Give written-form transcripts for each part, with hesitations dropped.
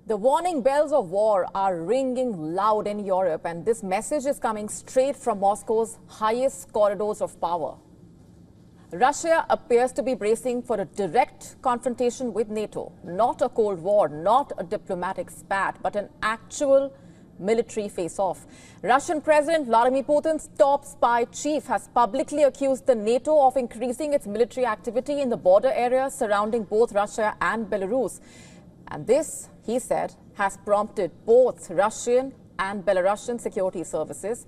The warning bells of war are ringing loud in Europe, and this message is coming straight from Moscow's highest corridors of power. Russia appears to be bracing for a direct confrontation with NATO, not a Cold War, not a diplomatic spat, but an actual military face-off. Russian President Vladimir Putin's top spy chief has publicly accused the NATO of increasing its military activity in the border areas surrounding both Russia and Belarus. And this, he said, has prompted both Russian and Belarusian security services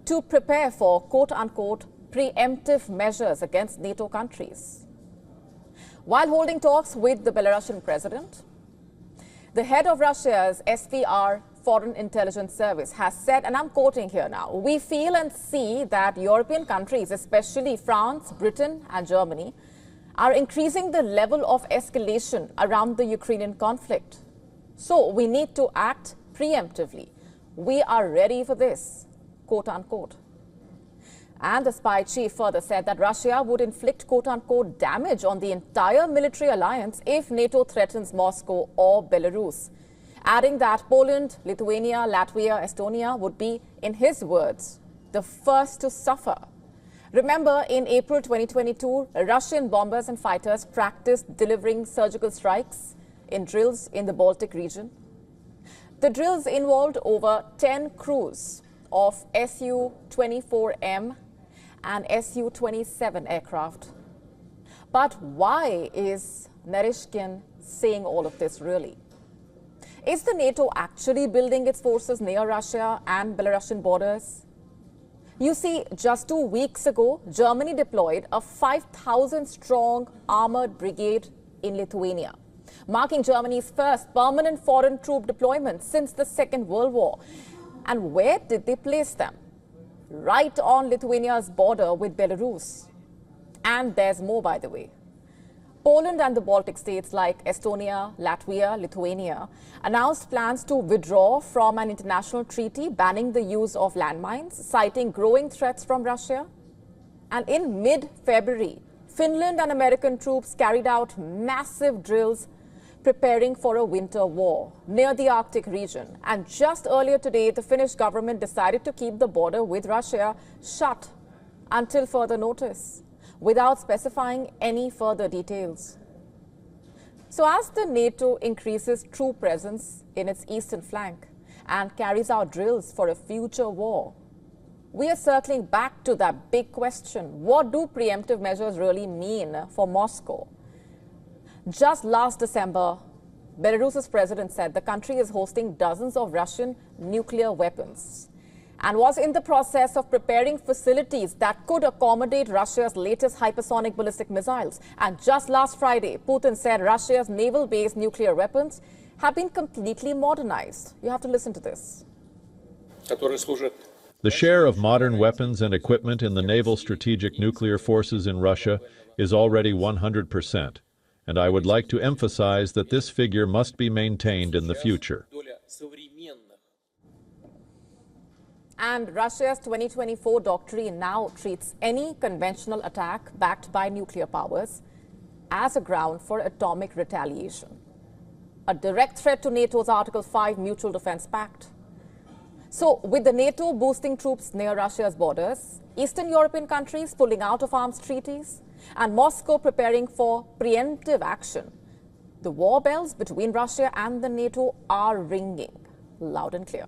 to prepare for quote-unquote preemptive measures against NATO countries. While holding talks with the Belarusian president, the head of Russia's SVR Foreign Intelligence Service has said, and I'm quoting here now, "We feel and see that European countries, especially France, Britain and Germany, are increasing the level of escalation around the Ukrainian conflict. So we need to act preemptively. We are ready for this," quote-unquote. And the spy chief further said that Russia would inflict quote-unquote damage on the entire military alliance if NATO threatens Moscow or Belarus, adding that Poland, Lithuania, Latvia, Estonia would be, in his words, the first to suffer. Remember, in April 2022, Russian bombers and fighters practiced delivering surgical strikes in drills in the Baltic region. The drills involved over 10 crews of Su-24M and Su-27 aircraft. But why is Narishkin saying all of this really? Is the NATO actually building its forces near Russia and Belarusian borders? You see, just 2 weeks ago, Germany deployed a 5,000-strong armored brigade in Lithuania, marking Germany's first permanent foreign troop deployment since the Second World War. And where did they place them? Right on Lithuania's border with Belarus. And there's more, by the way. Poland and the Baltic states like Estonia, Latvia, Lithuania announced plans to withdraw from an international treaty banning the use of landmines, citing growing threats from Russia. And in mid-February, Finland and American troops carried out massive drills preparing for a winter war near the Arctic region. And just earlier today, the Finnish government decided to keep the border with Russia shut until further notice, without specifying any further details. So as the NATO increases troop presence in its eastern flank and carries out drills for a future war, we are circling back to that big question: what do preemptive measures really mean for Moscow? Just last December, Belarus's president said the country is hosting dozens of Russian nuclear weapons and was in the process of preparing facilities that could accommodate Russia's latest hypersonic ballistic missiles. And just last Friday, Putin said Russia's naval-based nuclear weapons have been completely modernized. You have to listen to this. The share of modern weapons and equipment in the naval strategic nuclear forces in Russia is already 100%. And I would like to emphasize that this figure must be maintained in the future. And Russia's 2024 doctrine now treats any conventional attack backed by nuclear powers as a ground for atomic retaliation, a direct threat to NATO's Article 5 Mutual Defense Pact. So, with the NATO boosting troops near Russia's borders, Eastern European countries pulling out of arms treaties, and Moscow preparing for preemptive action, the war bells between Russia and the NATO are ringing loud and clear.